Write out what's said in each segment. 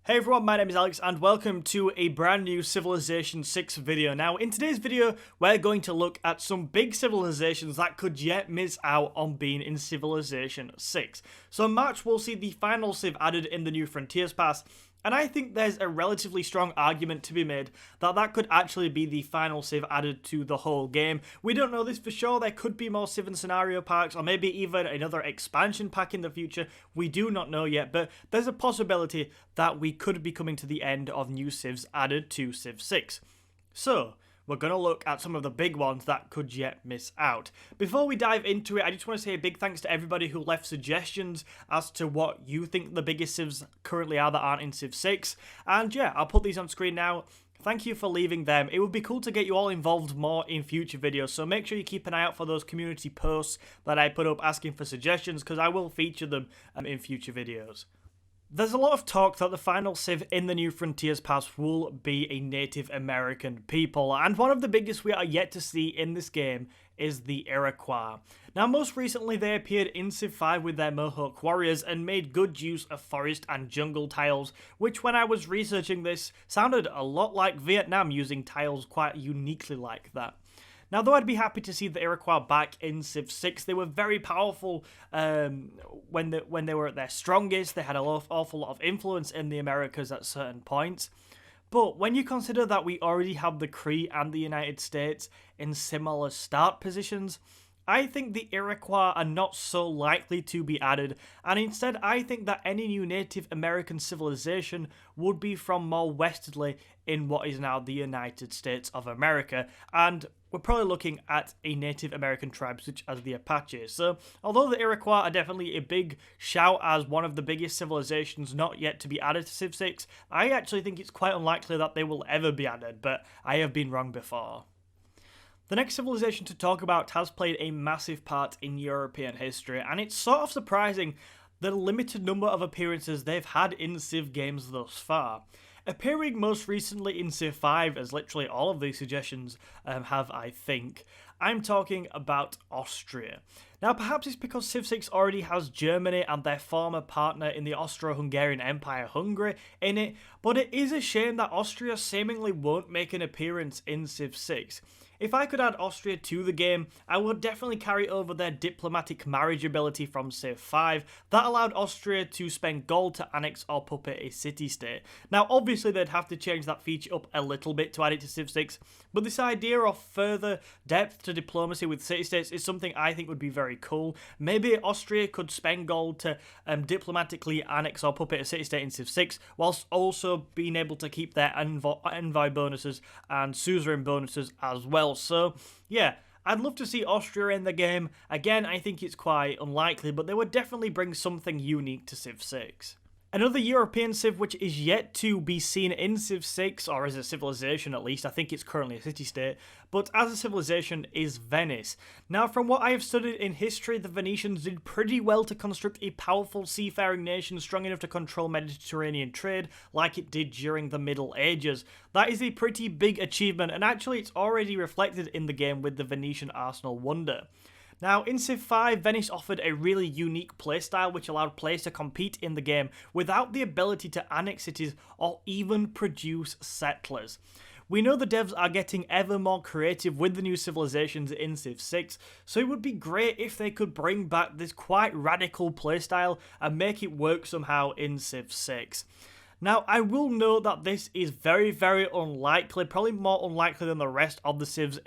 Hey everyone, my name is Alex and welcome to a brand new Civilization 6 video. Now in today's video we're going to look at some big civilizations that could yet miss out on being in Civilization 6. So in March we'll see the final civ added in the new Frontiers Pass, and I think there's a relatively strong argument to be made that that could actually be the final civ added to the whole game. We don't know this for sure. There could be more civ and scenario packs, or maybe even another expansion pack in the future. We do not know yet, but there's a possibility that we could be coming to the end of new civs added to Civ 6. So, we're going to look at some of the big ones that could yet miss out. Before we dive into it, I just want to say a big thanks to everybody who left suggestions as to what you think the biggest civs currently are that aren't in Civ 6. And yeah, I'll put these on screen now. Thank you for leaving them. It would be cool to get you all involved more in future videos, so make sure you keep an eye out for those community posts that I put up asking for suggestions, because I will feature them in future videos. There's a lot of talk that the final civ in the new Frontiers Pass will be a Native American people, and one of the biggest we are yet to see in this game is the Iroquois. Now, most recently they appeared in Civ 5 with their Mohawk warriors and made good use of forest and jungle tiles, which when I was researching this sounded a lot like Vietnam using tiles quite uniquely like that. Now, though I'd be happy to see the Iroquois back in Civ 6, they were very powerful when they were at their strongest. They had an awful lot of influence in the Americas at certain points. But when you consider that we already have the Cree and the United States in similar start positions, I think the Iroquois are not so likely to be added, and instead I think that any new Native American civilization would be from more westwardly in what is now the United States of America, and we're probably looking at a Native American tribe such as the Apaches. So although the Iroquois are definitely a big shout as one of the biggest civilizations not yet to be added to Civ 6, I actually think it's quite unlikely that they will ever be added, but I have been wrong before. The next civilization to talk about has played a massive part in European history, and it's sort of surprising the limited number of appearances they've had in Civ games thus far. Appearing most recently in Civ 5, as literally all of these suggestions have, I think, I'm talking about Austria. Now, perhaps it's because Civ 6 already has Germany and their former partner in the Austro-Hungarian Empire, Hungary, in it, but it is a shame that Austria seemingly won't make an appearance in Civ 6. If I could add Austria to the game, I would definitely carry over their diplomatic marriage ability from Civ 5 that allowed Austria to spend gold to annex or puppet a city-state. Now, obviously they'd have to change that feature up a little bit to add it to Civ 6, but this idea of further depth to diplomacy with city-states is something I think would be very cool. Maybe Austria could spend gold to diplomatically annex or puppet a city-state in Civ 6, whilst also being able to keep their envoy bonuses and suzerain bonuses as well. So, yeah, I'd love to see Austria in the game. Again, I think it's quite unlikely, but they would definitely bring something unique to Civ 6. Another European civ which is yet to be seen in Civ 6, or as a civilization at least, I think it's currently a city-state, but as a civilization is Venice. Now, from what I have studied in history, the Venetians did pretty well to construct a powerful seafaring nation strong enough to control Mediterranean trade like it did during the Middle Ages. That is a pretty big achievement, and actually it's already reflected in the game with the Venetian Arsenal Wonder. Now, in Civ 5, Venice offered a really unique playstyle which allowed players to compete in the game without the ability to annex cities or even produce settlers. We know the devs are getting ever more creative with the new civilizations in Civ 6, so it would be great if they could bring back this quite radical playstyle and make it work somehow in Civ 6. Now, I will note that this is very, very unlikely, probably more unlikely than the rest of the civs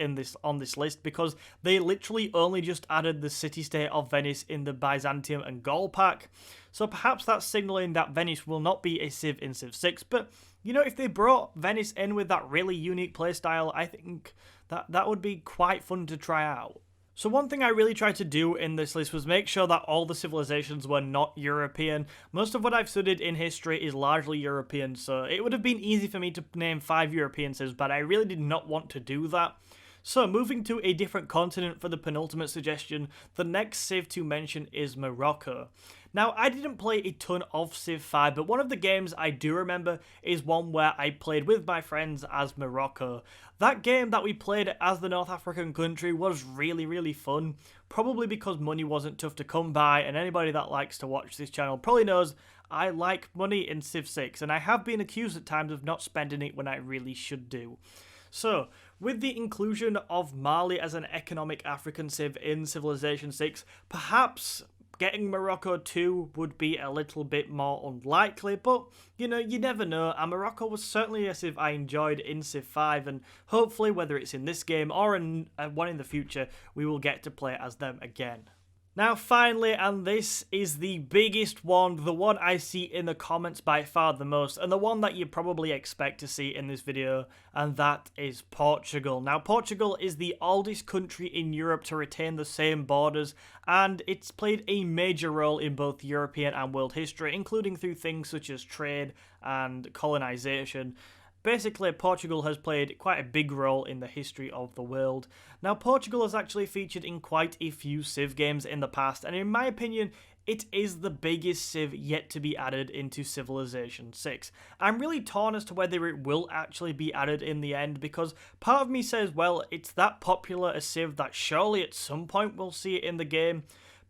on this list, because they literally only just added the city-state of Venice in the Byzantium and Gaul pack. So perhaps that's signaling that Venice will not be a civ in Civ 6, but you know, if they brought Venice in with that really unique playstyle, I think that would be quite fun to try out. So one thing I really tried to do in this list was make sure that all the civilizations were not European. Most of what I've studied in history is largely European, so it would have been easy for me to name 5 European civs, but I really did not want to do that. So moving to a different continent for the penultimate suggestion, the next civ to mention is Morocco. Now, I didn't play a ton of Civ 5, but one of the games I do remember is one where I played with my friends as Morocco. That game that we played as the North African country was really, really fun, probably because money wasn't tough to come by, and anybody that likes to watch this channel probably knows I like money in Civ 6, and I have been accused at times of not spending it when I really should do. So, with the inclusion of Mali as an economic African civ in Civilization 6, perhaps getting Morocco too would be a little bit more unlikely, but you know, you never know, and Morocco was certainly a civ I enjoyed in Civ 5, and hopefully whether it's in this game or in one in the future, we will get to play as them again. Now finally, and this is the biggest one, the one I see in the comments by far the most, and the one that you probably expect to see in this video, and that is Portugal. Now Portugal is the oldest country in Europe to retain the same borders, and it's played a major role in both European and world history, including through things such as trade and colonization. Basically, Portugal has played quite a big role in the history of the world. Now, Portugal has actually featured in quite a few Civ games in the past, and in my opinion, it is the biggest Civ yet to be added into Civilization 6. I'm really torn as to whether it will actually be added in the end, because part of me says, well, it's that popular a Civ that surely at some point we'll see it in the game.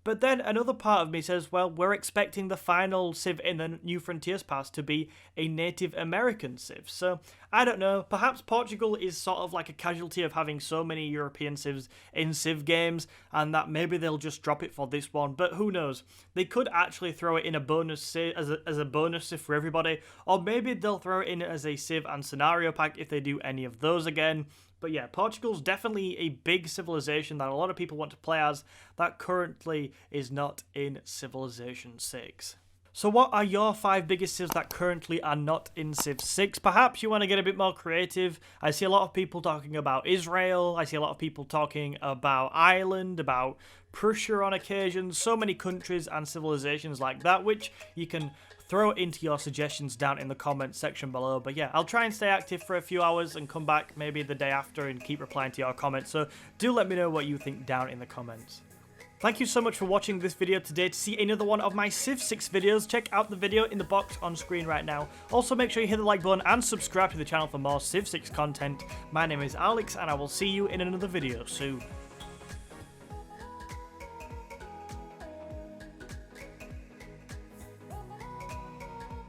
But then another part of me says, well, we're expecting the final Civ in the New Frontiers Pass to be a Native American Civ. So, I don't know, perhaps Portugal is sort of like a casualty of having so many European Civs in Civ games, and that maybe they'll just drop it for this one, but who knows. They could actually throw it in a bonus Civ, as a bonus Civ for everybody, or maybe they'll throw it in as a Civ and scenario pack if they do any of those again. But yeah, Portugal's definitely a big civilization that a lot of people want to play as that currently is not in Civilization 6. So what are your 5 biggest civs that currently are not in Civ 6? Perhaps you want to get a bit more creative. I see a lot of people talking about Israel. I see a lot of people talking about Ireland, about Prussia on occasion. So many countries and civilizations like that, which you can throw into your suggestions down in the comments section below. But yeah, I'll try and stay active for a few hours and come back maybe the day after and keep replying to your comments. So do let me know what you think down in the comments. Thank you so much for watching this video today. To see another one of my Civ 6 videos, check out the video in the box on screen right now. Also make sure you hit the like button and subscribe to the channel for more Civ 6 content. My name is Alex and I will see you in another video soon.